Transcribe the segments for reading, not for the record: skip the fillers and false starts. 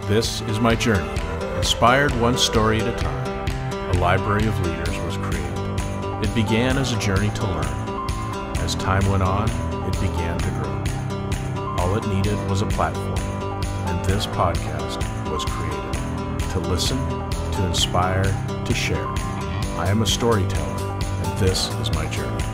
This is my journey. Inspired one story at a time, a library of leaders was created. It began as a journey to learn. As time went on, it began to grow. All it needed was a platform, and this podcast was created. To listen, to inspire, to share. I am a storyteller, and this is my journey.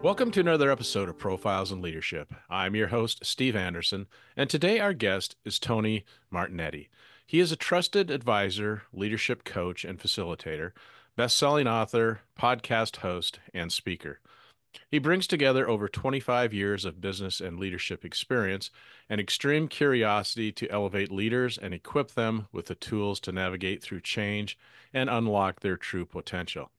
Welcome to another episode of Profiles in Leadership. I'm your host, Steve Anderson, and today our guest is Tony Martignetti. He is a trusted advisor, leadership coach, and facilitator, best-selling author, podcast host, and speaker. He brings together over 25 years of business and leadership experience and extreme curiosity to elevate leaders and equip them with the tools to navigate through change and unlock their true potential.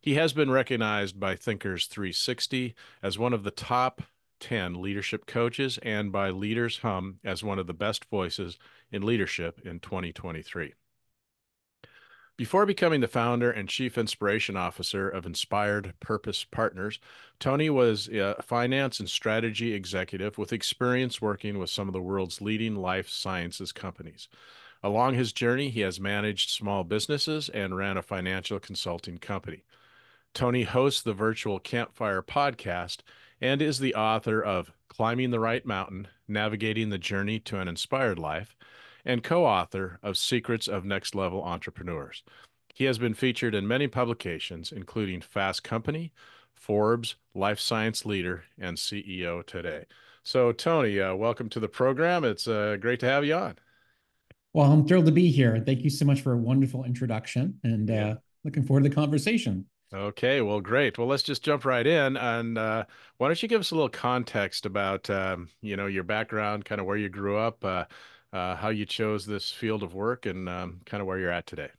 He has been recognized by Thinkers 360 as one of the top 10 leadership coaches and by LeadersHum as one of the best voices in leadership in 2023. Before becoming the founder and chief inspiration officer of Inspired Purpose Partners, Tony was a finance and strategy executive with experience working with some of the world's leading life sciences companies. Along his journey, he has managed small businesses and ran a financial consulting company. Tony hosts the Virtual Campfire podcast and is the author of Climbing the Right Mountain, Navigating the Journey to an Inspired Life, and co-author of Secrets of Next Level Entrepreneurs. He has been featured in many publications, including Fast Company, Forbes, Life Science Leader, and CEO Today. So, Tony, welcome to the program. It's great to have you on. Well, I'm thrilled to be here. Thank you so much for a wonderful introduction, and looking forward to the conversation. Okay, well, great. Well, let's just jump right in. And why don't you give us a little context about, your background, kind of where you grew up, how you chose this field of work, and kind of where you're at today.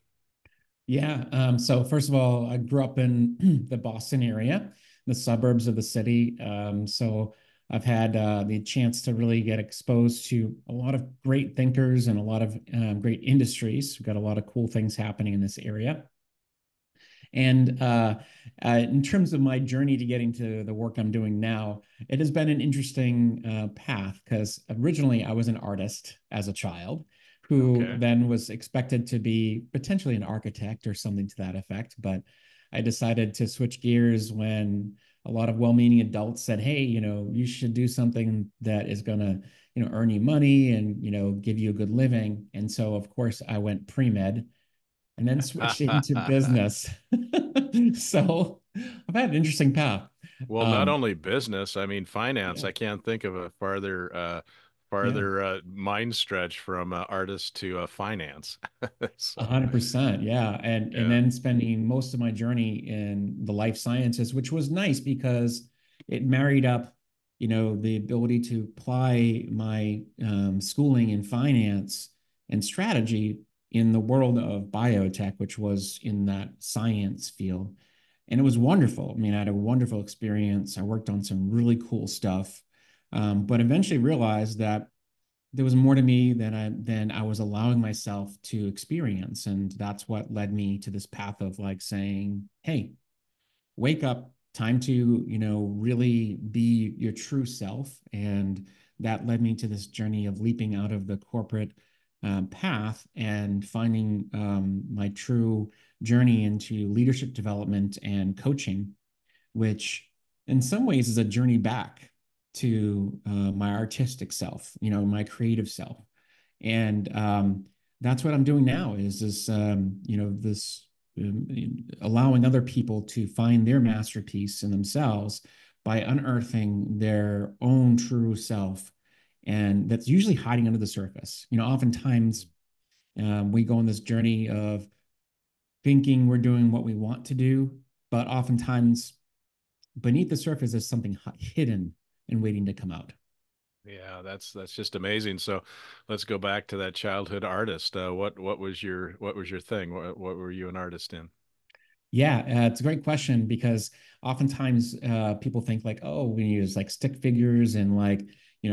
Yeah. So first of all, I grew up in the Boston area, the suburbs of the city. So I've had the chance to really get exposed to a lot of great thinkers and a lot of great industries. We've got a lot of cool things happening in this area. And in terms of my journey to getting to the work I'm doing now, it has been an interesting path because originally I was an artist as a child who then was expected to be potentially an architect or something to that effect. But I decided to switch gears when a lot of well-meaning adults said, hey, you should do something that is going to, earn you money and, give you a good living. And so, of course, I went pre-med and then switched into business. So I've had an interesting path. Well, not only business, I mean, finance. Yeah. I can't think of a farther Yeah. mind stretch from artist to finance. So, 100%. Yeah. And yeah. then spending most of my journey in the life sciences, which was nice because it married up, the ability to apply my schooling in finance and strategy in the world of biotech, which was in that science field. And it was wonderful. I mean, I had a wonderful experience. I worked on some really cool stuff, but eventually realized that there was more to me than I was allowing myself to experience. And that's what led me to this path of like saying, hey, wake up, time to, really be your true self. And that led me to this journey of leaping out of the corporate path and finding my true journey into leadership development and coaching, which in some ways is a journey back to my artistic self, my creative self. And that's what I'm doing now is this, this allowing other people to find their masterpiece in themselves by unearthing their own true self. And that's usually hiding under the surface. Oftentimes we go on this journey of thinking we're doing what we want to do, but oftentimes beneath the surface is something hidden and waiting to come out. Yeah, that's just amazing. So let's go back to that childhood artist. What was your thing? What were you an artist in? Yeah, it's a great question because oftentimes people think like, oh, we use like stick figures and like,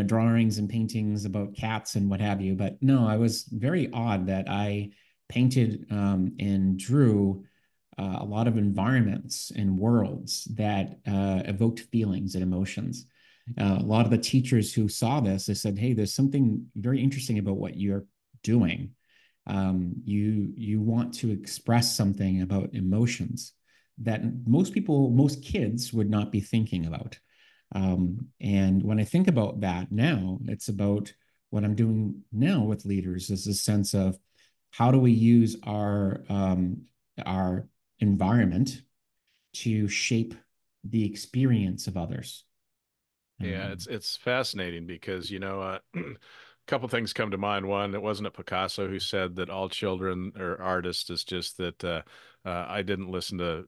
drawings and paintings about cats and what have you. But no, I was very odd that I painted and drew a lot of environments and worlds that evoked feelings and emotions. A lot of the teachers who saw this, they said, "Hey, there's something very interesting about what you're doing. You want to express something about emotions that most people, most kids would not be thinking about." And when I think about that now, it's about what I'm doing now with leaders is a sense of how do we use our environment to shape the experience of others. Yeah, it's fascinating because, a couple things come to mind. One, it wasn't it Picasso who said that all children are artists. It's just that I didn't listen to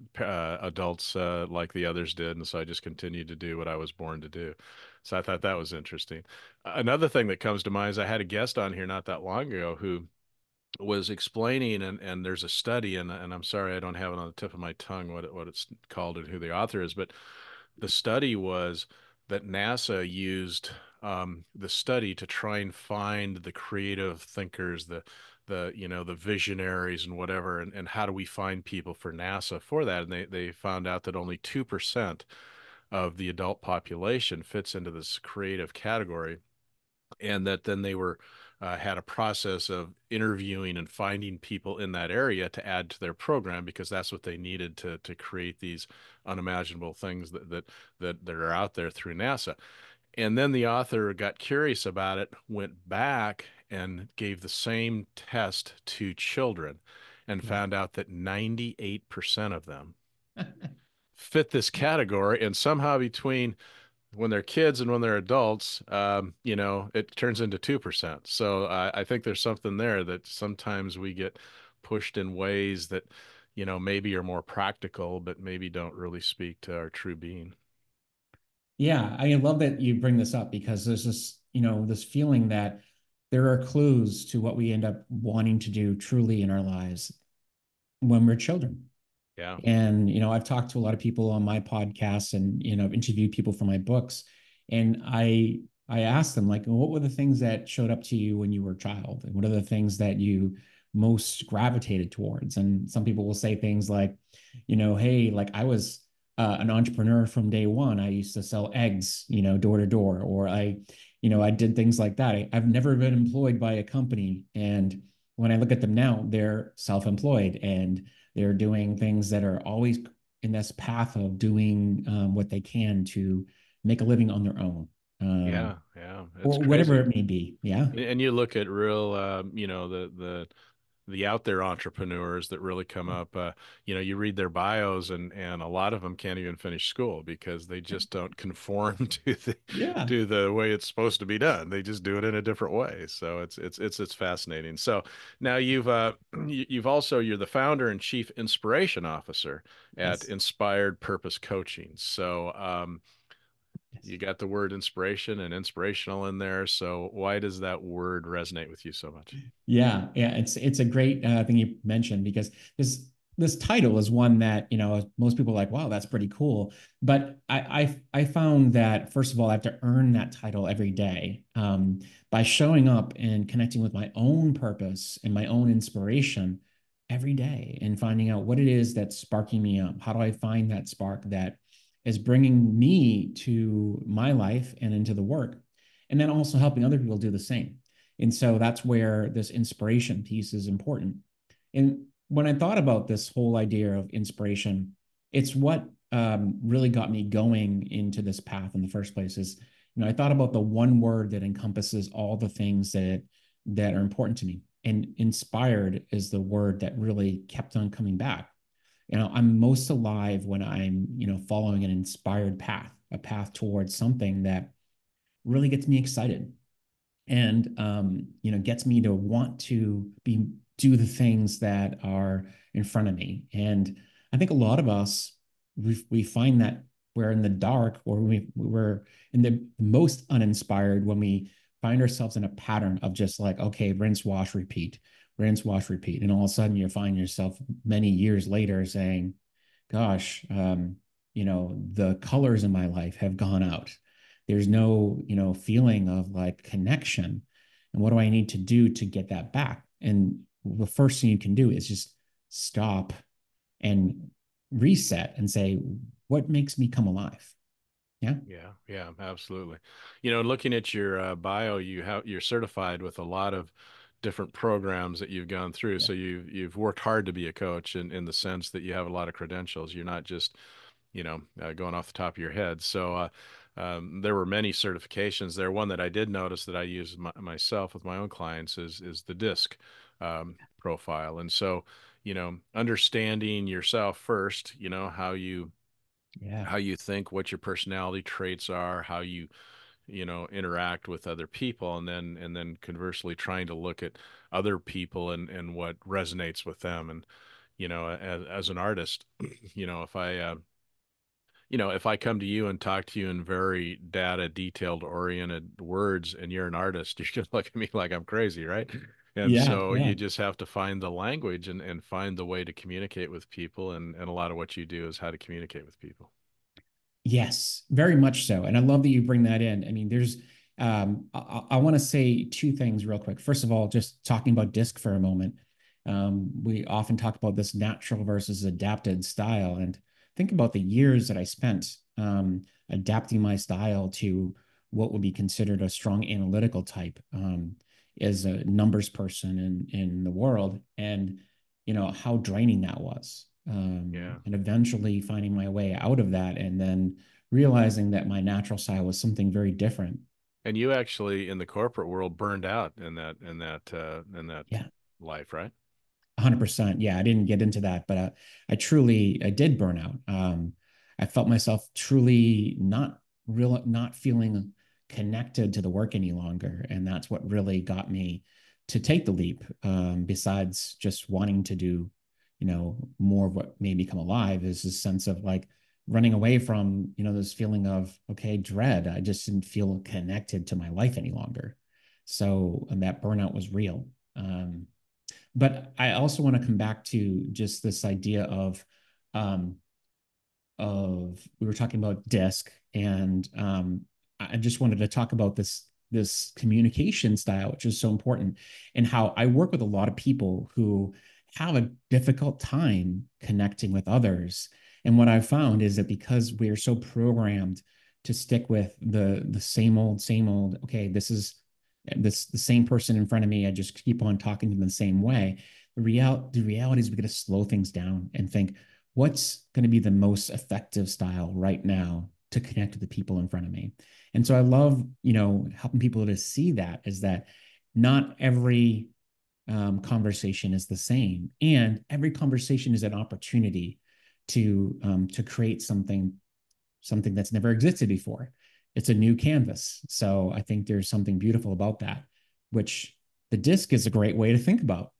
adults like the others did, and so I just continued to do what I was born to do. So I thought that was interesting. Another thing that comes to mind is I had a guest on here not that long ago who was explaining, and there's a study, and I'm sorry I don't have it on the tip of my tongue what it's called and who the author is, but the study was that NASA used the study to try and find the creative thinkers, the visionaries and whatever, and how do we find people for NASA for that? And they found out that only 2% of the adult population fits into this creative category, and that then they were had a process of interviewing and finding people in that area to add to their program because that's what they needed to create these unimaginable things that are out there through NASA. And then the author got curious about it, went back and gave the same test to children and found out that 98% of them fit this category, and somehow between when they're kids and when they're adults, it turns into 2%. So I think there's something there that sometimes we get pushed in ways that, maybe are more practical, but maybe don't really speak to our true being. Yeah, I love that you bring this up because there's this, this feeling that there are clues to what we end up wanting to do truly in our lives when we're children. Yeah. And, I've talked to a lot of people on my podcast and, interviewed people for my books. And I asked them, like, what were the things that showed up to you when you were a child? And what are the things that you most gravitated towards? And some people will say things like, hey, like I was an entrepreneur from day one. I used to sell eggs, door to door, or I did things like that. I've never been employed by a company. And when I look at them now, they're self-employed and they're doing things that are always in this path of doing what they can to make a living on their own, Yeah. Yeah. It's or whatever crazy. it may be. Yeah. And you look at real, the out there entrepreneurs that really come up. You read their bios, and a lot of them can't even finish school because they just don't conform Yeah. to the way it's supposed to be done. They just do it in a different way. So it's fascinating. So now you've also you're the founder and chief inspiration officer at Yes. Inspired Purpose Coaching. So Yes. you got the word inspiration and inspirational in there. So why does that word resonate with you so much? Yeah, yeah, it's a great thing you mentioned because this title is one that most people are like, wow, that's pretty cool. But I found that first of all, I have to earn that title every day by showing up and connecting with my own purpose and my own inspiration every day and finding out what it is that's sparking me up. How do I find that spark that is bringing me to my life and into the work, and then also helping other people do the same. And so that's where this inspiration piece is important. And when I thought about this whole idea of inspiration, it's what really got me going into this path in the first place. Is I thought about the one word that encompasses all the things that are important to me, and inspired is the word that really kept on coming back. I'm most alive when I'm following an inspired path, a path towards something that really gets me excited and gets me to want to do the things that are in front of me. And I think a lot of us we find that we're in the dark, or we're in the most uninspired when we find ourselves in a pattern of just like, okay, rinse, wash, repeat, rinse, wash, repeat, and all of a sudden you find yourself many years later saying, gosh, the colors in my life have gone out. There's no, feeling of like connection. And what do I need to do to get that back? And the first thing you can do is just stop, and reset and say, what makes me come alive? Yeah. Yeah, yeah, absolutely. Looking at your bio, you're certified with a lot of different programs that you've gone through. Yeah. So you've worked hard to be a coach in the sense that you have a lot of credentials. You're not just, going off the top of your head. So there were many certifications there. One that I did notice that I use myself with my own clients is the DISC profile. And so, understanding yourself first, Yeah. how you think, what your personality traits are, how you interact with other people, and then conversely trying to look at other people and what resonates with them. And as an artist, if I come to you and talk to you in very data detailed oriented words and you're an artist, you're gonna look at me like I'm crazy, right? And Yeah. so Yeah. you just have to find the language and find the way to communicate with people, and a lot of what you do is how to communicate with people. Yes, very much so. And I love that you bring that in. I mean, I want to say two things real quick. First of all, just talking about disc for a moment. We often talk about this natural versus adapted style. And think about the years that I spent adapting my style to what would be considered a strong analytical type as a numbers person in the world. And, how draining that was. Yeah. And eventually finding my way out of that and then realizing that my natural style was something very different. And you actually in the corporate world burned out in that Yeah. life, right? 100%. Yeah, I didn't get into that, but I did burn out. I felt myself truly not feeling connected to the work any longer. And that's what really got me to take the leap. Besides just wanting to do, more of what made me come alive is this sense of like running away from, this feeling of, okay, dread. I just didn't feel connected to my life any longer. So, and that burnout was real. But I also want to come back to just this idea um, of we were talking about disc, and I just wanted to talk about this communication style, which is so important, and how I work with a lot of people who have a difficult time connecting with others. And what I've found is that because we're so programmed to stick with the same old, okay, this is the same person in front of me, I just keep on talking to them the same way. The reality is we got to slow things down and think, what's going to be the most effective style right now to connect with the people in front of me. And so I love, helping people to see that is that not every conversation is the same, and every conversation is an opportunity to create something that's never existed before. It's a new canvas. So I think there's something beautiful about that, which the disc is a great way to think about.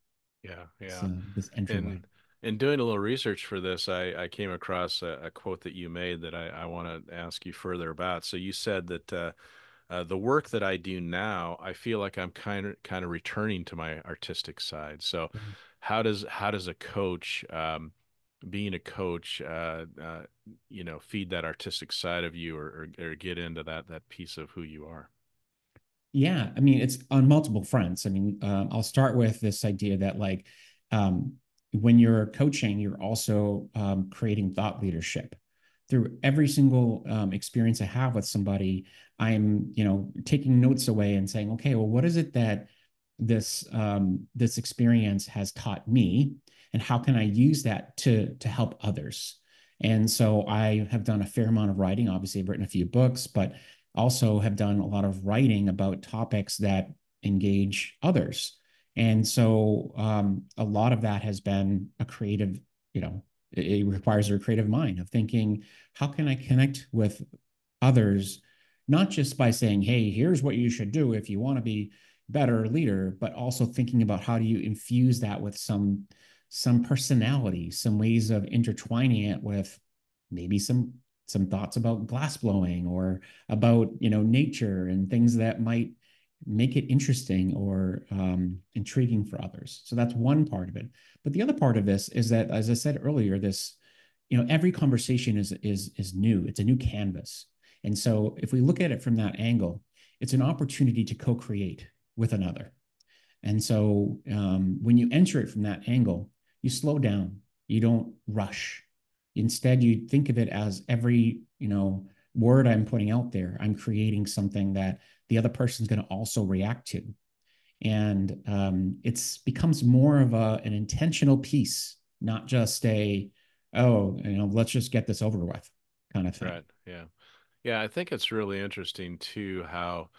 Yeah, yeah. So this entryway. And in doing a little research for this, I came across a quote that you made that I want to ask you further about. So you said that the work that I do now, I feel like I'm kind of returning to my artistic side. So how does a coach, being a coach, feed that artistic side of you, or get into that piece of who you are? Yeah, I mean, it's on multiple fronts. I mean, I'll start with this idea that like um, when you're coaching, you're also creating thought leadership. Through every single experience I have with somebody, I'm, taking notes away and saying, okay, well, what is it that this experience has taught me, and how can I use that to help others? And so I have done a fair amount of writing. Obviously, I've written a few books, but also have done a lot of writing about topics that engage others. And so a lot of that has been a creative, it requires a creative mind of thinking, how can I connect with others, not just by saying, hey, here's what you should do if you want to be better leader, but also thinking about how do you infuse that with some personality, some ways of intertwining it with maybe some thoughts about glass blowing or about nature and things that might make it interesting or intriguing for others. So that's one part of it. But the other part of this is that, as I said earlier, this every conversation is new. It's a new canvas. And so if we look at it from that angle, it's an opportunity to co-create with another. And so when you enter it from that angle, you slow down, You don't rush. Instead, you think of it as every, word I'm putting out there, I'm creating something that the other person's going to also react to. And it's becomes more of an intentional piece, not just oh, let's just get this over with kind of thing. Right. Yeah. Yeah. I think it's really interesting too how,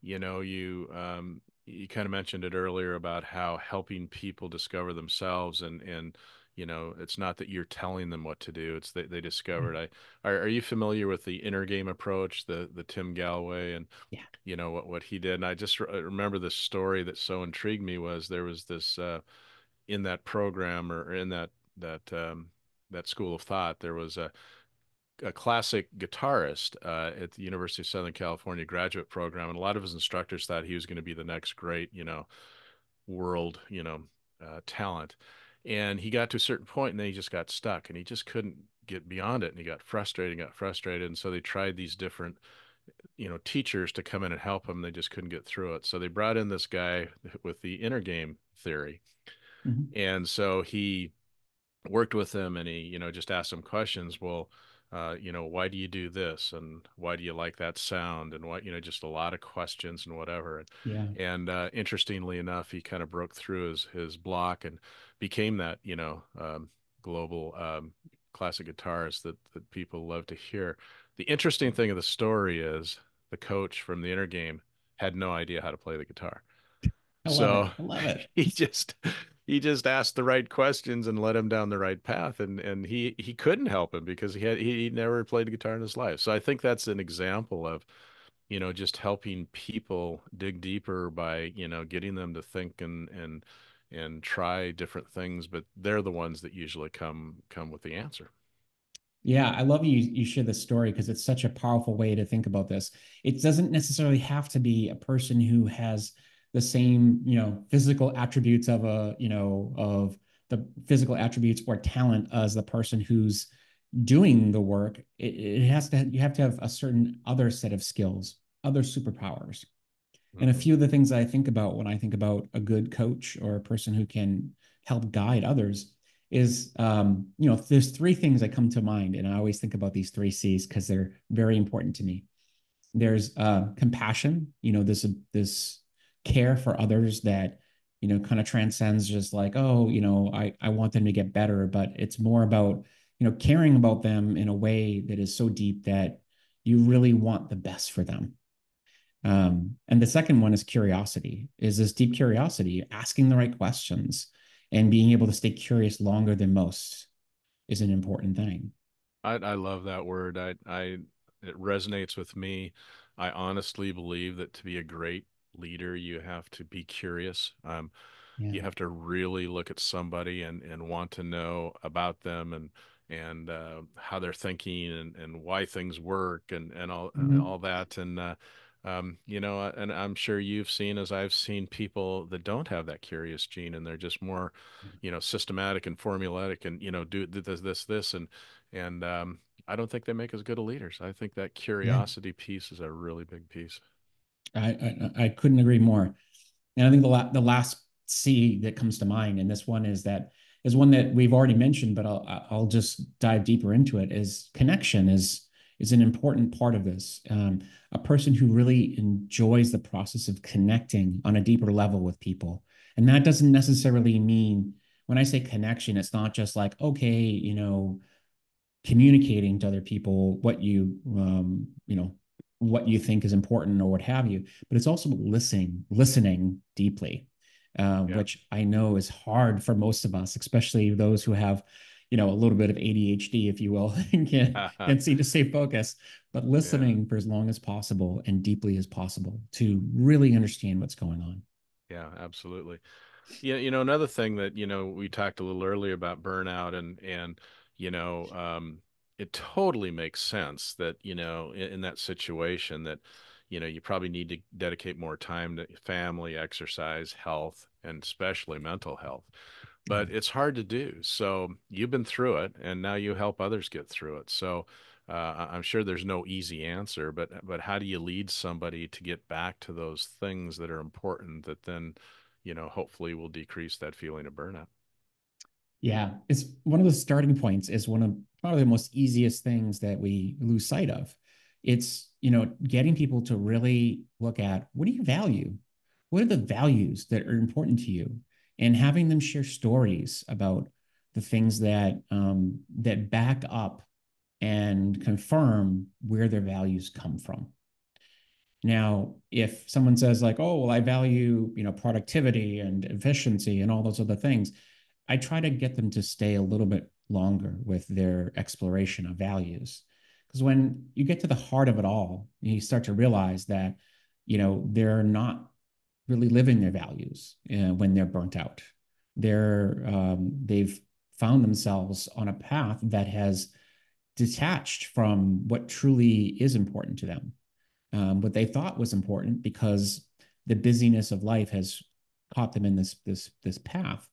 you kind of mentioned it earlier about how helping people discover themselves and it's not that you're telling them what to do, it's that they Yeah. discovered. Are you familiar with the inner game approach, the Tim Galloway and Yeah. what he did? And I just remember this story that so intrigued me was there was this in that program or in that school of thought, there was a classic guitarist at the University of Southern California graduate program, and a lot of his instructors thought he was going to be the next great, world, talent. And he got to a certain point, and then he just got stuck, and he just couldn't get beyond it, and he got frustrated, and so they tried these different, teachers to come in and help him. They just couldn't get through it, so they brought in this guy with the inner game theory, Mhm. and so he worked with him and he, just asked him questions. Well, why do you do this? And why do you like that sound? And what, just a lot of questions and whatever. Yeah. And interestingly enough, he kind of broke through his block and became that, global classic guitarist that people love to hear. The interesting thing of the story is the coach from the inner game had no idea how to play the guitar. I love So it. I love it. he just he just asked the right questions and led him down the right path, and he couldn't help him because he never played guitar in his life. So I think that's an example of, just helping people dig deeper by, getting them to think and try different things, but they're the ones that usually come with the answer. Yeah, I love you share this story because it's such a powerful way to think about this. It doesn't necessarily have to be a person who has the same, physical attributes of the physical attributes or talent as the person who's doing the work. It has to you have to have a certain other set of skills, other superpowers. And a Hmm. few of the things I think about when I think about a good coach or a person who can help guide others is, there's three things that come to mind. And I always think about these three C's because they're very important to me. There's compassion, this care for others that, kind of transcends just like, oh, I want them to get better, but it's more about, caring about them in a way that is so deep that you really want the best for them. And the second one is curiosity, is this deep curiosity, asking the right questions and being able to stay curious longer than most is an important thing. I love that word. It resonates with me. I honestly believe that to be a great leader, you have to be curious. Yeah. You have to really look at somebody and want to know about them and how they're thinking and why things work and Mhm. all that. And I'm sure you've seen, as I've seen, people that don't have that curious gene, and they're just more, systematic and formulaic, and do this, and I don't think they make as good a leaders. I think that Yeah. curiosity piece is a really big piece. I couldn't agree more. And I think the last C that comes to mind, and this one is one that we've already mentioned, but I'll just dive deeper into it. Is connection is an important part of this. A person who really enjoys the process of connecting on a deeper level with people, and that doesn't necessarily mean when I say connection, it's not just like okay, communicating to other people what you think is important or what have you, but it's also listening deeply, Yeah. which I know is hard for most of us, especially those who have a little bit of ADHD, if you will, and can't seem to stay focused, but Yeah. listening for as long as possible and deeply as possible to really understand what's going on. Yeah, absolutely. Yeah, another thing that, we talked a little earlier about burnout and you know, um, it totally makes sense that, in that situation that, you probably need to dedicate more time to family, exercise, health, and especially mental health. Yeah. But it's hard to do. So you've been through it and now you help others get through it. So I'm sure there's no easy answer, but how do you lead somebody to get back to those things that are important that then, hopefully will decrease that feeling of burnout? Yeah, it's one of the starting points is one of probably the most easiest things that we lose sight of. It's, getting people to really look at what do you value? What are the values that are important to you? And having them share stories about the things that back up and confirm where their values come from. Now, if someone says like, "Oh, well, I value, productivity and efficiency and all those other things," I try to get them to stay a little bit longer with their exploration of values. Because when you get to the heart of it all, you start to realize that, they're not really living their values when they're burnt out. They've found themselves on a path that has detached from what truly is important to them, what they thought was important because the busyness of life has caught them in this path.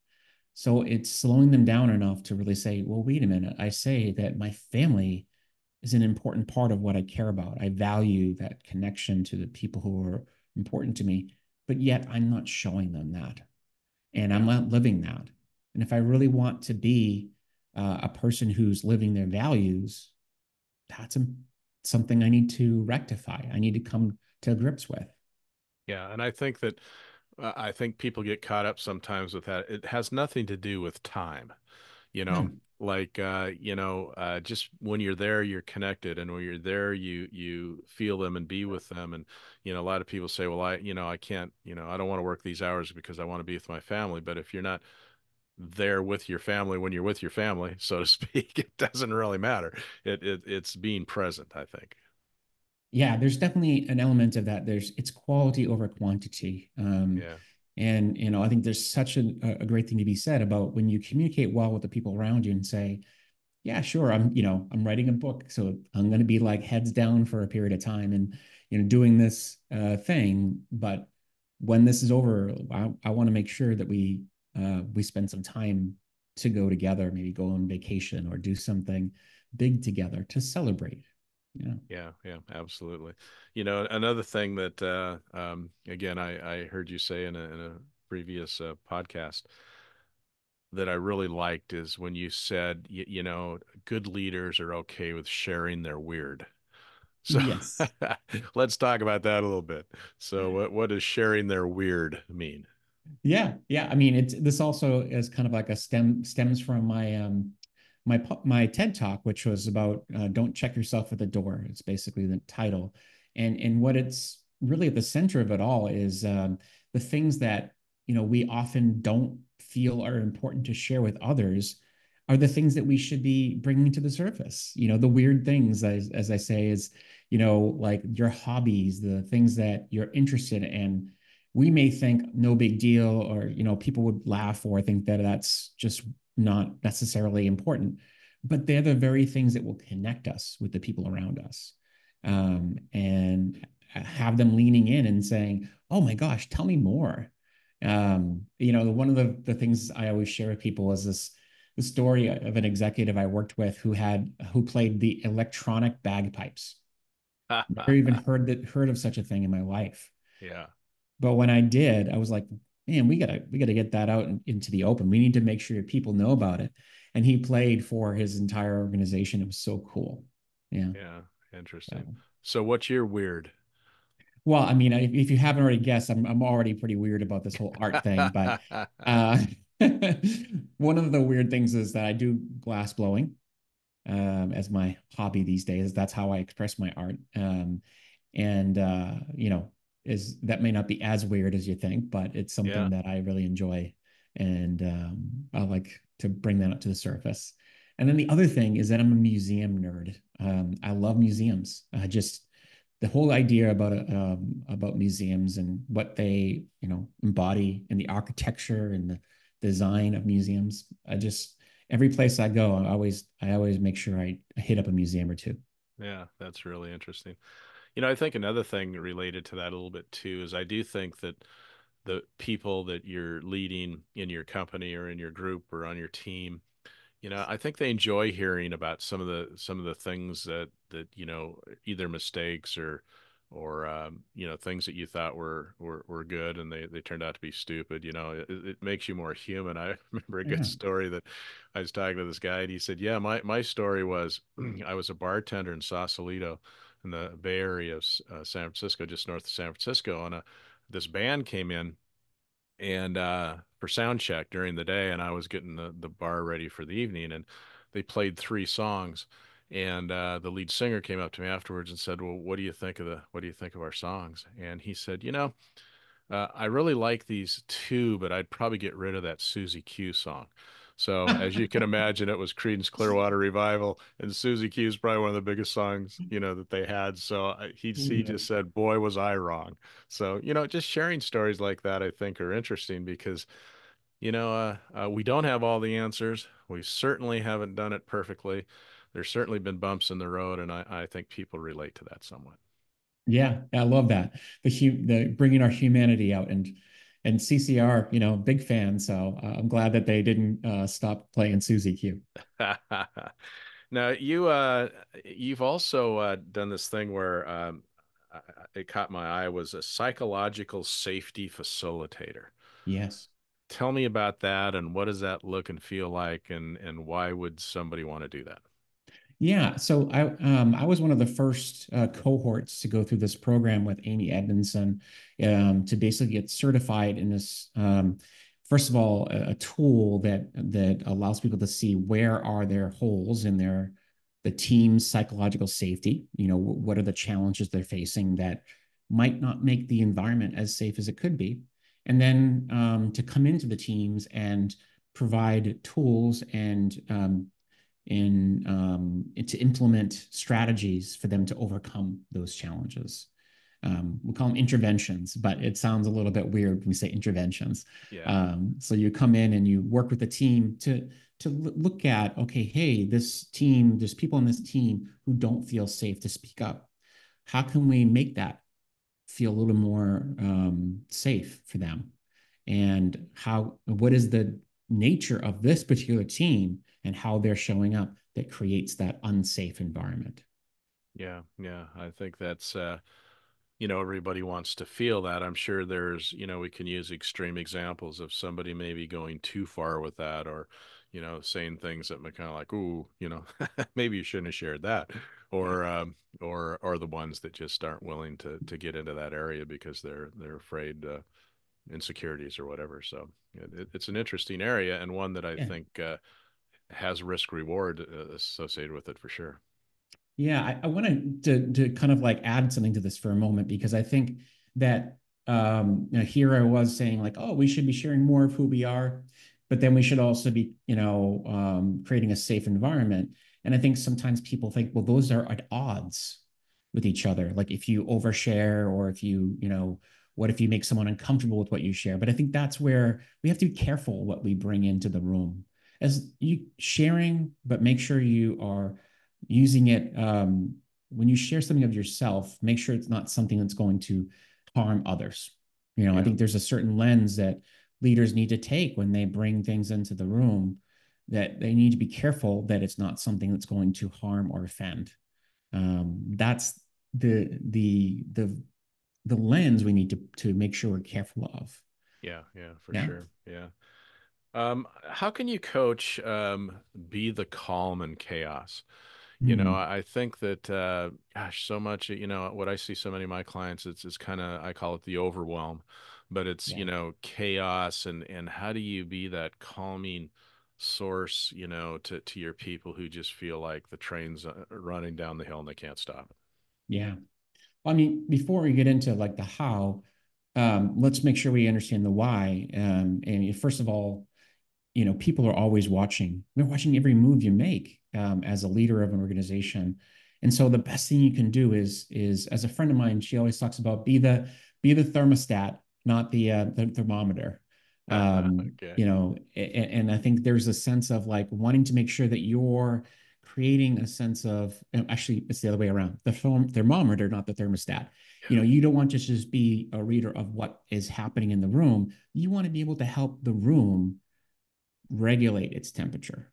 So it's slowing them down enough to really say, well, wait a minute. I say that my family is an important part of what I care about. I value that connection to the people who are important to me, but yet I'm not showing them that. And I'm Yeah. not living that. And if I really want to be a person who's living their values, that's something I need to rectify. I need to come to grips with. Yeah. And I think that I think people get caught up sometimes with that. It has nothing to do with time, you know, No. like just when you're there, you're connected, and when you're there, you feel them and be with them. And a lot of people say, well, I can't, I don't want to work these hours because I want to be with my family. But if you're not there with your family when you're with your family, so to speak, it doesn't really matter. It's being present, I think. Yeah, there's definitely an element of that. It's quality over quantity. Yeah. And I think there's such a great thing to be said about when you communicate well with the people around you and say, yeah, sure, I'm writing a book, so I'm going to be like heads down for a period of time and doing this thing. But when this is over, I want to make sure that we spend some time to go together, maybe go on vacation or do something big together to celebrate. Yeah. Yeah, yeah, absolutely. Another thing that again I heard you say in a previous podcast that I really liked is when you said good leaders are okay with sharing their weird. So Yes. let's talk about that a little bit. So what does sharing their weird mean? Yeah, yeah. I mean, this also is kind of like a stems from my TED talk, which was about "Don't check yourself at the door." It's basically the title, and what it's really at the center of it all is the things that we often don't feel are important to share with others are the things that we should be bringing to the surface. The weird things, as I say, is like your hobbies, the things that you're interested in. We may think no big deal, or people would laugh or think that that's just not necessarily important, but they're the very things that will connect us with the people around us, and have them leaning in and saying, oh my gosh, tell me more. One of the things I always share with people is the story of an executive I worked with who played the electronic bagpipes. Never even heard of such a thing in my life. Yeah. But when I did, I was like, man, we gotta get that out into the open. We need to make sure people know about it. And he played for his entire organization. It was so cool. Yeah. Yeah, interesting. So, So what's your weird? well, I mean, if you haven't already guessed, I'm already pretty weird about this whole art thing. But uh, one of the weird things is that I do glass blowing as my hobby these days. That's how I express my art. And is that may not be as weird as you think, but it's Yeah. something that I really enjoy, and I like to bring that up to the surface. And then the other thing is that I'm a museum nerd. I love museums. Just the whole idea about museums and what they embody in the architecture and the design of museums. I just every place I go, I always make sure I hit up a museum or two. Yeah, that's really interesting. I think another thing related to that a little bit too is I do think that the people that you're leading in your company or in your group or on your team, I think they enjoy hearing about some of the things that either mistakes things that you thought were good and they turned out to be stupid. It makes you more human. I remember a good Yeah. story that I was talking to this guy and he said, yeah, my story was I was a bartender in Sausalito in the Bay Area of San Francisco, just north of San Francisco, and this band came in and for sound check during the day, and I was getting the bar ready for the evening, and they played three songs, and the lead singer came up to me afterwards and said, "Well, what do you think of our songs?" And he said, I really like these two, but I'd probably get rid of that Susie Q song. So as you can imagine, it was Creedence Clearwater Revival, and Susie Q is probably one of the biggest songs, that they had. So he Yeah. just said, "Boy, was I wrong." So just sharing stories like that, I think, are interesting because we don't have all the answers. We certainly haven't done it perfectly. There's certainly been bumps in the road, and I think people relate to that somewhat. Yeah, I love that. The bringing our humanity out, and CCR, big fan. So I'm glad that they didn't stop playing Susie Q. Now you've also done this thing where it caught my eye was a psychological safety facilitator. Yes. Tell me about that and what does that look and feel like and why would somebody want to do that? Yeah, so I was one of the first cohorts to go through this program with Amy Edmondson, to basically get certified in this. First of all, a tool that allows people to see where are their holes in the team's psychological safety. What are the challenges they're facing that might not make the environment as safe as it could be, and then to come into the teams and provide tools and to implement strategies for them to overcome those challenges. We call them interventions, but it sounds a little bit weird when we say interventions. Yeah. So you come in and you work with the team to look at, okay, hey, this team, there's people on this team who don't feel safe to speak up. How can we make that feel a little more safe for them? And what is the nature of this particular team and how they're showing up that creates that unsafe environment? Yeah, yeah. I think that's everybody wants to feel that. I'm sure we can use extreme examples of somebody maybe going too far with that or, saying things that make kind of like, ooh, maybe you shouldn't have shared that. Yeah. Or the ones that just aren't willing to get into that area because they're afraid insecurities or whatever. So it's an interesting area and one that I Yeah. think has risk reward associated with it for sure. Yeah, I wanted to kind of like add something to this for a moment because I think that here I was saying like, oh, we should be sharing more of who we are, but then we should also be, creating a safe environment. And I think sometimes people think, well, those are at odds with each other. Like if you overshare or if what if you make someone uncomfortable with what you share? But I think that's where we have to be careful what we bring into the room as you sharing, but make sure you are using it when you share something of yourself, make sure it's not something that's going to harm others. I Yeah. think there's a certain lens that leaders need to take when they bring things into the room, that they need to be careful that it's not something that's going to harm or offend. That's the lens we need to make sure we're careful of. Yeah, yeah, for Yeah. sure. Yeah. How can you coach be the calm in chaos? Mm, I think that gosh, so much, what I see so many of my clients, it's kind of I call it the overwhelm, but it's, yeah. chaos and how do you be that calming source, to your people who just feel like the train's running down the hill and they can't stop. Yeah. I mean, before we get into like the how, let's make sure we understand the why. And first of all, people are always watching. They're watching every move you make as a leader of an organization. And so the best thing you can do is as a friend of mine, she always talks about be the thermostat, not the thermometer. Okay. And I think there's a sense of like wanting to make sure that you're creating a sense of, actually it's the other way around, the thermometer, not the thermostat. You don't want to just be a reader of what is happening in the room. You want to be able to help the room regulate its temperature.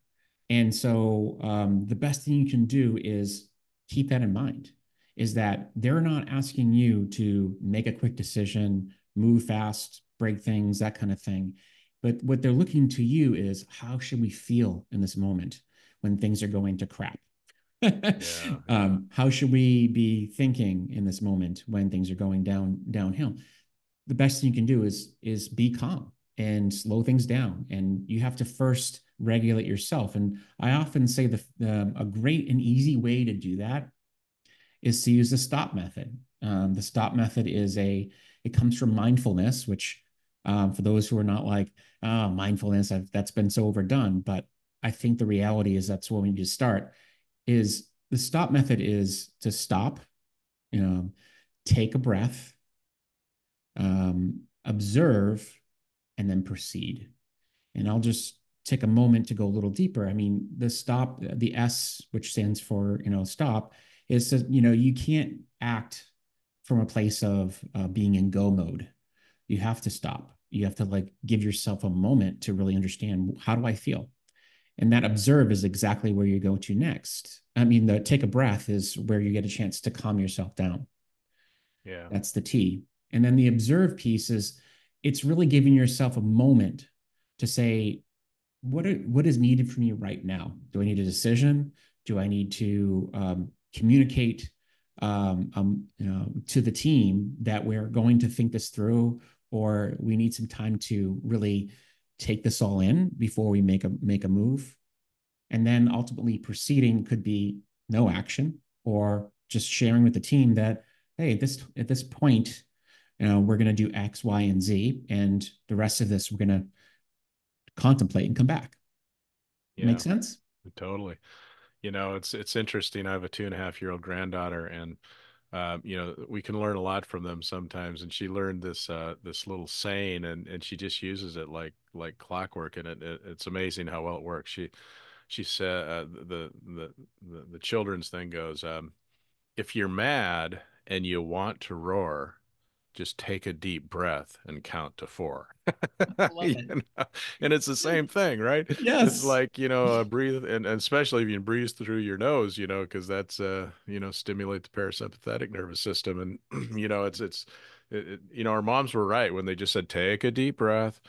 And so the best thing you can do is keep that in mind. is that they're not asking you to make a quick decision, move fast, break things, that kind of thing. But what they're looking to you is, how should we feel in this moment when things are going to crap? Yeah, yeah, How should we be thinking in this moment when things are going downhill? The best thing you can do is be calm and slow things down. And you have to first regulate yourself. And I often say a great and easy way to do that is to use the stop method. The stop method it comes from mindfulness, which for those who are not like, mindfulness, that's been so overdone. But I think the reality is that's where we need to start. Is the stop method is to stop, you know, take a breath, observe, and then proceed. And I'll just take a moment to go a little deeper. I mean, the stop, the S, which stands for, stop, is that, you can't act from a place of being in go mode. You have to stop. You have to like give yourself a moment to really understand, how do I feel? And that observe is exactly where you go to next. I mean, the take a breath is where you get a chance to calm yourself down. yeah, That's the T. And then the observe piece is, it's really giving yourself a moment to say, what is needed from you right now? Do I need a decision? Do I need to communicate to the team that we're going to think this through, or we need some time to really take this all in before we make a move? And then ultimately proceeding could be no action, or just sharing with the team that, hey, at this point, we're going to do X, Y, and Z, and the rest of this we're going to contemplate and come back. yeah, Make sense? totally. It's interesting. I have a 2.5-year-old granddaughter, and we can learn a lot from them sometimes. And she learned this little saying, and she just uses it like clockwork, and it's amazing how well it works. She said the children's thing goes, if you're mad and you want to roar, just take a deep breath and count to four. I love You it. know? And it's the same thing, right? It's Yes. like, breathe, and especially if you can breathe through your nose, because that's, stimulate the parasympathetic nervous system. And, our moms were right when they just said, take a deep breath,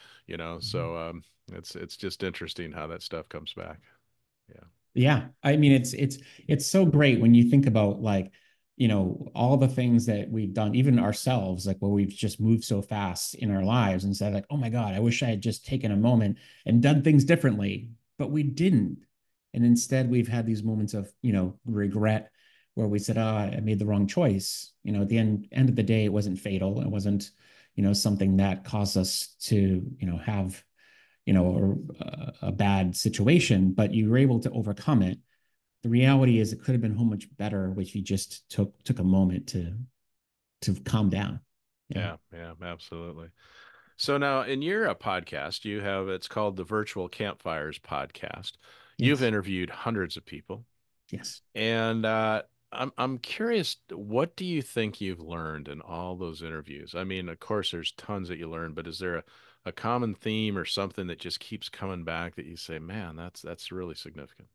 so, it's just interesting how that stuff comes back. Yeah. Yeah, I mean, it's so great when you think about, like, all the things that we've done, even ourselves, like where we've just moved so fast in our lives and said like, oh my God, I wish I had just taken a moment and done things differently, but we didn't. And instead we've had these moments of, regret, where we said, oh, I made the wrong choice. At the end of the day, it wasn't fatal. It wasn't, something that caused us to, have a bad situation, but you were able to overcome it. The reality is, it could have been so much better if you just took a moment to calm down. Yeah. Yeah, yeah, absolutely. So now in your podcast, it's called the Virtual Campfires podcast. You've Yes. interviewed hundreds of people, Yes. and I'm curious, what do you think you've learned in all those interviews? I mean, of course, there's tons that you learn, but is there a common theme or something that just keeps coming back that you say, man, that's really significant?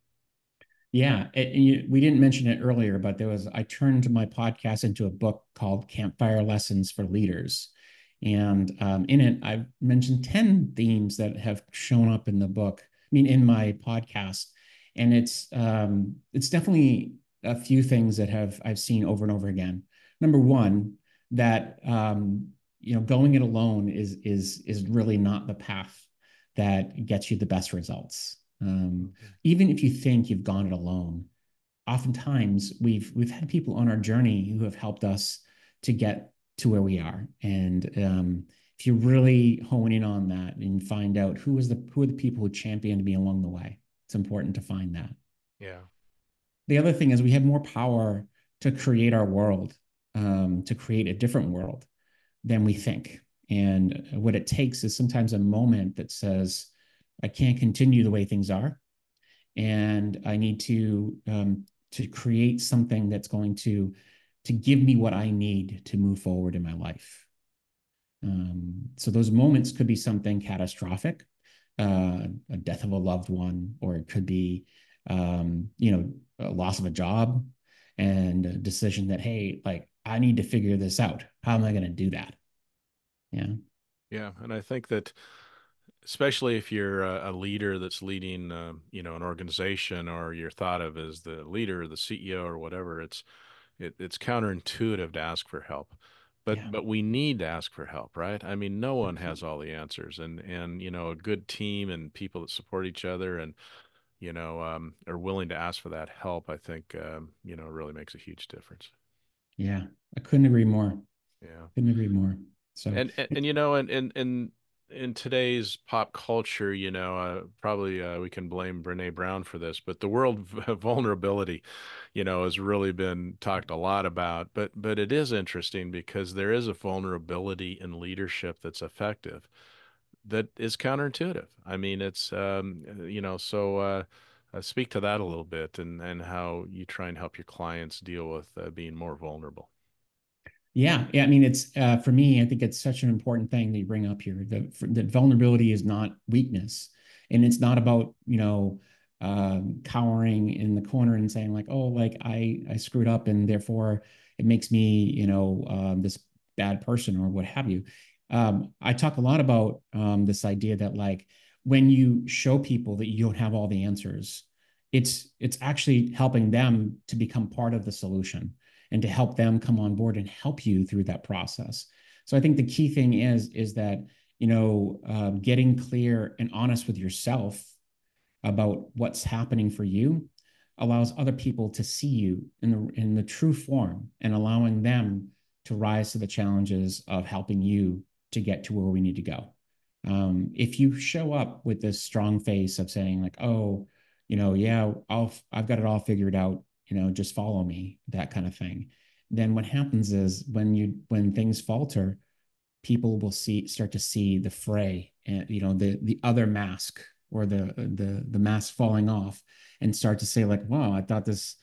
Yeah, we didn't mention it earlier, but I turned my podcast into a book called Campfire Lessons for Leaders. And in it, I've mentioned 10 themes that have shown up in the book, I mean, in my podcast. And it's definitely a few things that I've seen over and over again. Number one, that going it alone is really not the path that gets you the best results. Mhm. Even if you think you've gone it alone, oftentimes we've had people on our journey who have helped us to get to where we are. And if you really hone in on that and find out who are the people who championed me along the way, it's important to find that. Yeah, The other thing is, we have more power to create our world, to create a different world than we think. And what it takes is sometimes a moment that says, I can't continue the way things are, and I need to create something that's going to give me what I need to move forward in my life. So those moments could be something catastrophic, a death of a loved one, or it could be, a loss of a job. and a decision that, hey, like I need to figure this out. How am I going to do that? Yeah. Yeah, and I think that especially if you're a leader that's leading, an organization, or you're thought of as the leader, the CEO, or whatever, it's counterintuitive to ask for help, Yeah. but we need to ask for help, right? I mean, no one has all the answers, and a good team and people that support each other and are willing to ask for that help, I think really makes a huge difference. Yeah. I couldn't agree more. Yeah. Couldn't agree more. So, And in today's pop culture, probably we can blame Brene Brown for this, but the world vulnerability, has really been talked a lot about. But it is interesting because there is a vulnerability in leadership that's effective, that is counterintuitive. I mean, it's so speak to that a little bit, and how you try and help your clients deal with being more vulnerable. yeah, yeah. I mean, it's for me. I think it's such an important thing that you bring up here. That vulnerability is not weakness, and it's not about cowering in the corner and saying like, oh, like I screwed up, and therefore it makes me this bad person or what have you. I talk a lot about this idea that like when you show people that you don't have all the answers, it's actually helping them to become part of the solution and to help them come on board and help you through that process. So I think the key thing is that getting clear and honest with yourself about what's happening for you allows other people to see you in the true form and allowing them to rise to the challenges of helping you to get to where we need to go. If you show up with this strong face of saying like, oh, yeah, I've got it all figured out, just follow me, that kind of thing, then what happens is when things falter, people will start to see the fray and the other mask or the mask falling off and start to say like, wow, I thought this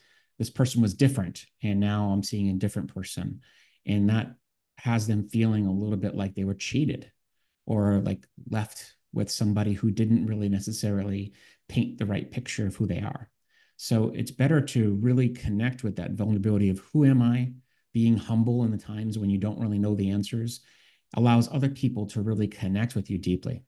person was different and now I'm seeing a different person, and that has them feeling a little bit like they were cheated or like left with somebody who didn't really necessarily paint the right picture of who they are. So it's better to really connect with that vulnerability of who am I, being humble in the times when you don't really know the answers allows other people to really connect with you deeply.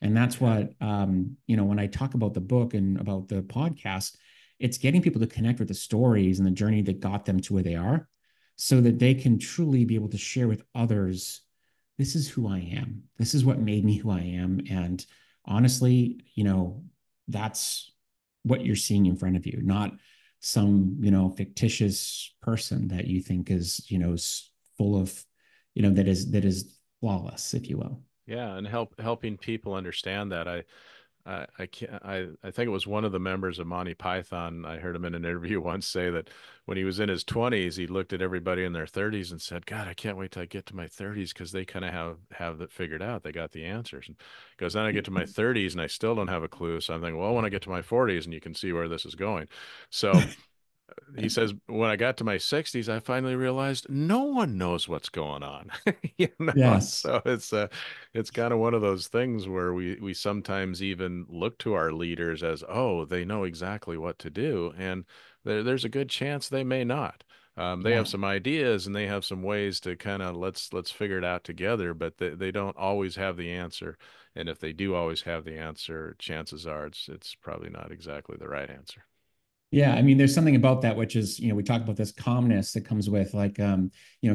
And that's Yeah. what, when I talk about the book and about the podcast, it's getting people to connect with the stories and the journey that got them to where they are so that they can truly be able to share with others, this is who I am. This is what made me who I am. And honestly, that's what you're seeing in front of you, not some, fictitious person that you think is, full of, that is flawless, if you will. Yeah, and helping people understand that. I can't I think it was one of the members of Monty Python. I heard him in an interview once say that when he was in his 20s, he looked at everybody in their 30s and said, "God, I can't wait till I get to my 30s because they kind of have that figured out. They got the answers." And he goes, then I get to my 30s and I still don't have a clue. So I'm thinking, well, when I get to my 40s, and you can see where this is going. So he says, when I got to my 60s, I finally realized no one knows what's going on. Yes. So it's kind of one of those things where we sometimes even look to our leaders as, oh, they know exactly what to do, and there's a good chance they may not. They have Yeah. some ideas and they have some ways to kind of let's figure it out together, but they don't always have the answer. And if they do always have the answer, chances are it's probably not exactly the right answer. Yeah, I mean, there's something about that, which is, we talk about this calmness that comes with like,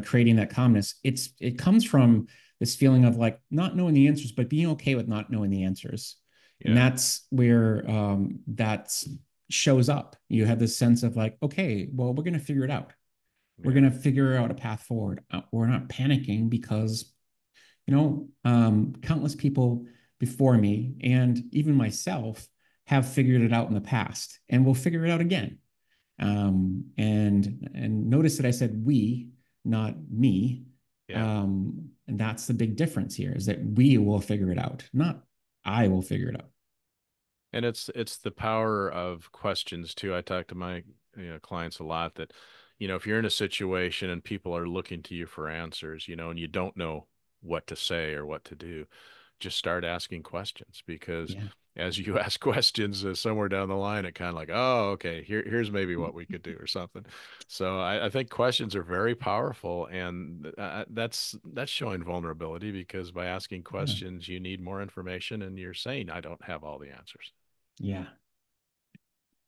creating that calmness. It comes from this feeling of like not knowing the answers, but being okay with not knowing the answers. And Yeah. that's where that shows up. You have this sense of like, okay, well, we're going to figure it out. We're Yeah. going to figure out a path forward. We're not panicking because, countless people before me and even myself have figured it out in the past and will figure it out again. And notice that I said we, not me. Yeah. And that's the big difference here is that we will figure it out, not I will figure it out. And it's the power of questions too. I talk to my clients a lot that, if you're in a situation and people are looking to you for answers, and you don't know what to say or what to do, just start asking questions because Yeah. as you ask questions somewhere down the line, it kind of like, oh, okay, here's maybe what we could do or something. So I think questions are very powerful, and that's showing vulnerability because by asking Yeah. questions, you need more information, and you're saying I don't have all the answers. Yeah.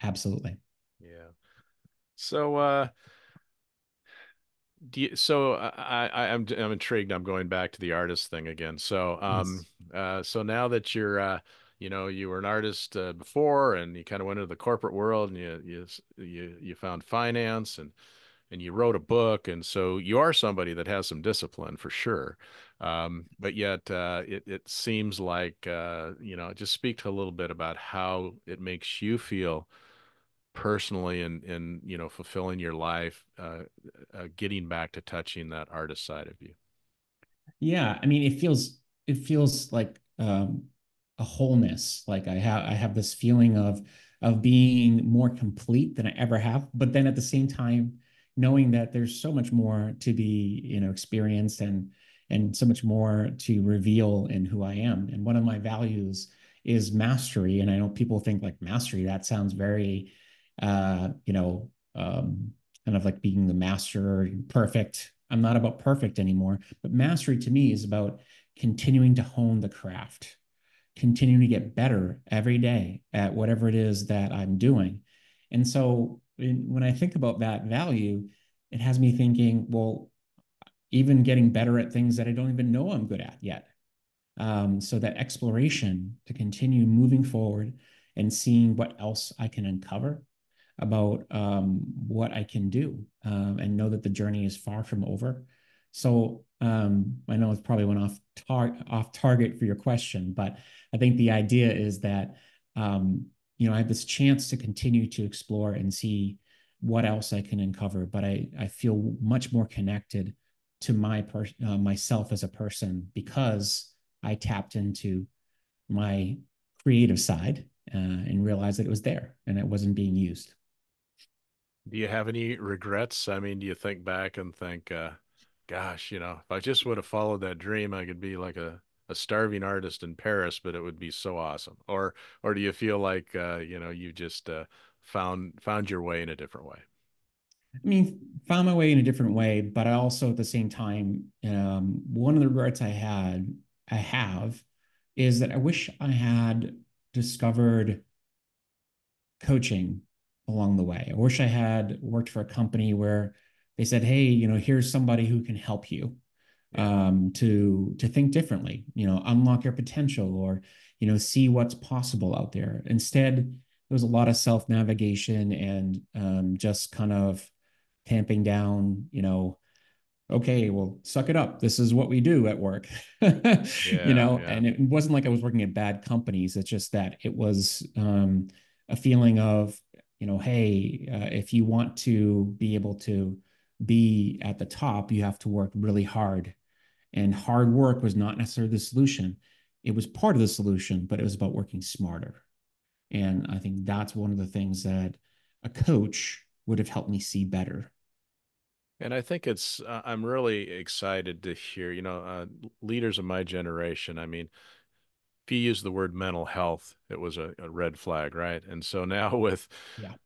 Absolutely. Yeah. So I'm intrigued. I'm going back to the artist thing again. Yes. So now that you were an artist before, and you kind of went into the corporate world, and you found finance, and you wrote a book, and so you are somebody that has some discipline for sure. But yet it seems like just speak to a little bit about how it makes you feel personally and fulfilling your life, getting back to touching that artist side of you. Yeah, I mean, it feels like a wholeness. Like I have this feeling of being more complete than I ever have. But then at the same time, knowing that there's so much more to be, experienced and so much more to reveal in who I am. And one of my values is mastery. And I know people think like mastery, that sounds very kind of like being the master, perfect. I'm not about perfect anymore, but mastery to me is about continuing to hone the craft, continuing to get better every day at whatever it is that I'm doing. And so when I think about that value, it has me thinking, well, even getting better at things that I don't even know I'm good at yet. So that exploration to continue moving forward and seeing what else I can uncover about what I can do, and know that the journey is far from over. So I know it's probably went off target for your question, but I think the idea is that I have this chance to continue to explore and see what else I can uncover. But I feel much more connected to myself as a person because I tapped into my creative side and realized that it was there and it wasn't being used. Do you have any regrets? I mean, do you think back and think, gosh, if I just would have followed that dream, I could be like a starving artist in Paris, but it would be so awesome. Or do you feel like you just found your way in a different way? I mean, found my way in a different way, but I also at the same time, one of the regrets I have, is that I wish I had discovered coaching along the way. I wish I had worked for a company where they said, "Hey, here's somebody who can help you Yeah. to think differently, unlock your potential, or see what's possible out there." Instead, there was a lot of self navigation and just kind of tamping down, okay, well, suck it up. This is what we do at work. Yeah, yeah. And it wasn't like I was working at bad companies. It's just that it was a feeling of, hey, if you want to be able to be at the top, you have to work really hard. And hard work was not necessarily the solution. It was part of the solution, but it was about working smarter. And I think that's one of the things that a coach would have helped me see better. And I think I'm really excited to hear, leaders of my generation. I mean, if you use the word mental health, it was a red flag, right? And so now with,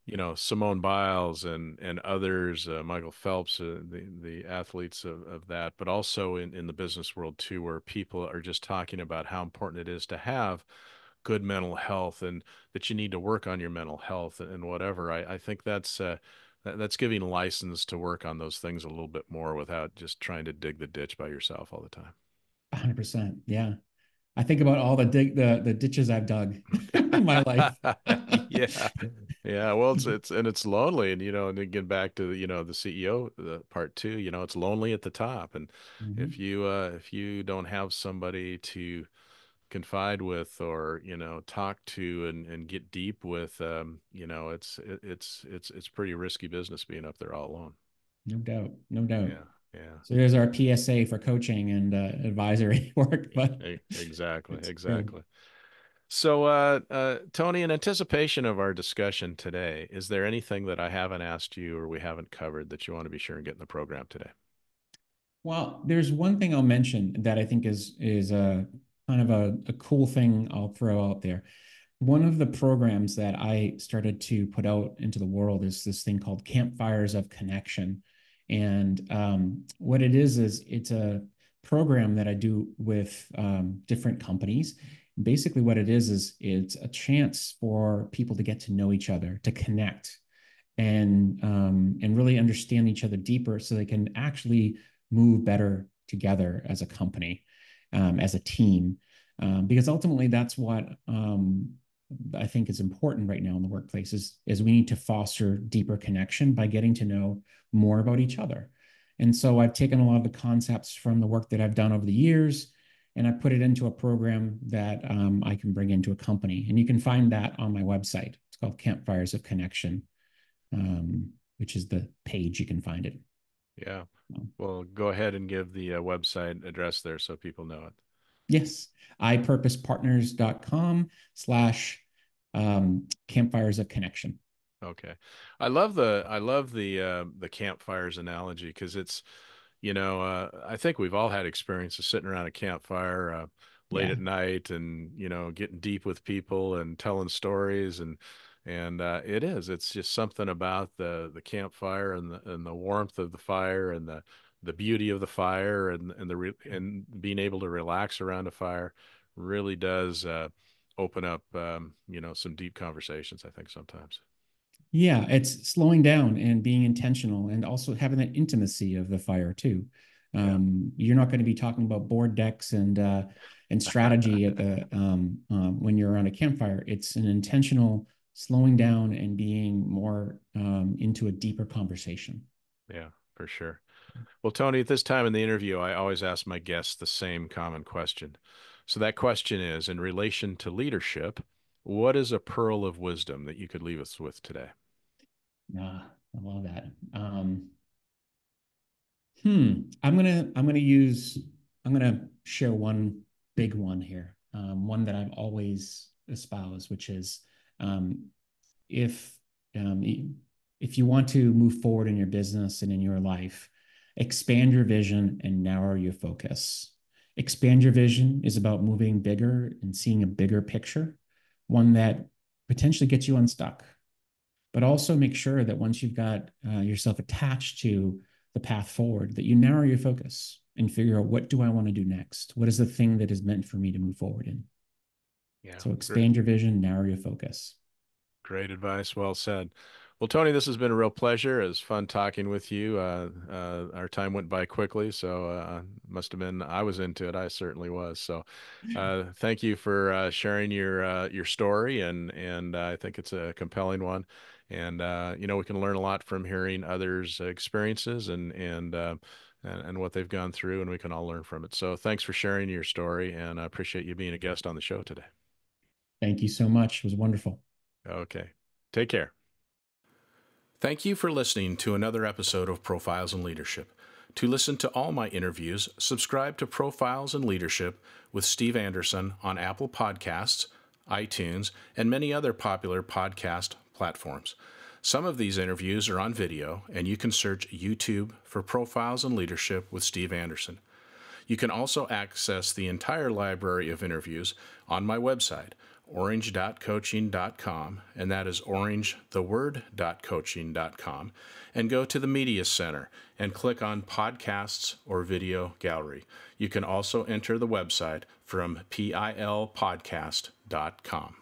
Yeah. Simone Biles and others, Michael Phelps, the athletes of that, but also in the business world too, where people are just talking about how important it is to have good mental health and that you need to work on your mental health and whatever. I think that's giving license to work on those things a little bit more without just trying to dig the ditch by yourself all the time. 100%. Yeah. I think about all the ditches I've dug in my life. Yeah. Yeah. Well, it's lonely, and and to get back to the CEO part too, it's lonely at the top, and Mhm. if you don't have somebody to confide with or talk to and get deep with, it's pretty risky business being up there all alone. No doubt. No doubt. Yeah. Yeah. So there's our PSA for coaching and advisory work, but Exactly. it's true. Exactly. So, Tony, in anticipation of our discussion today, is there anything that I haven't asked you or we haven't covered that you want to be sure and get in the program today? Well, there's one thing I'll mention that I think is kind of a cool thing I'll throw out there. One of the programs that I started to put out into the world is this thing called Campfires of Connection. And what it is it's a program that I do with different companies. Basically, what it is it's a chance for people to get to know each other, to connect, and really understand each other deeper, so they can actually move better together as a company, as a team, because ultimately that's what I think is important right now in the workplace is we need to foster deeper connection by getting to know more about each other. And so I've taken a lot of the concepts from the work that I've done over the years, and I put it into a program that I can bring into a company. And you can find that on my website. It's called Campfires of Connection, which is the page you can find it. Yeah. Well, go ahead and give the website address there so people know it. Yes, ipurposepartners.com/, campfires of connection. Okay. I love the campfires analogy because it's, I think we've all had experiences sitting around a campfire late Yeah. at night and, getting deep with people and telling stories and it's just something about the campfire and the warmth of the fire and the beauty of the fire and being able to relax around a fire really does open up some deep conversations, I think sometimes. Yeah, it's slowing down and being intentional and also having that intimacy of the fire too. Yeah. You're not going to be talking about board decks and strategy at the when you're around a campfire. It's an intentional slowing down and being more into a deeper conversation. Yeah, for sure. Well, Tony, at this time in the interview, I always ask my guests the same common question. So that question is, in relation to leadership, what is a pearl of wisdom that you could leave us with today? I love that. I'm gonna share one big one here. One that I've always espoused, which is um, if um, if you want to move forward in your business and in your life, expand your vision and narrow your focus. Expand your vision is about moving bigger and seeing a bigger picture, one that potentially gets you unstuck, but also make sure that once you've got yourself attached to the path forward, that you narrow your focus and figure out, what do I want to do next? What is the thing that is meant for me to move forward in? Yeah, So great. expand your vision, narrow your focus. Great advice. Well said. Well, Tony, this has been a real pleasure. It was fun talking with you. Our time went by quickly, so must have been. I was into it. I certainly was. So, thank you for sharing your story, and I think it's a compelling one. And we can learn a lot from hearing others' experiences and what they've gone through, and we can all learn from it. So, thanks for sharing your story, and I appreciate you being a guest on the show today. Thank you so much. It was wonderful. Okay, take care. Thank you for listening to another episode of Profiles in Leadership. To listen to all my interviews, subscribe to Profiles in Leadership with Steve Anderson on Apple Podcasts, iTunes, and many other popular podcast platforms. Some of these interviews are on video, and you can search YouTube for Profiles in Leadership with Steve Anderson. You can also access the entire library of interviews on my website, orange.coaching.com, and that is orangetheword.coaching.com, and go to the Media Center and click on Podcasts or Video Gallery. You can also enter the website from pilpodcast.com.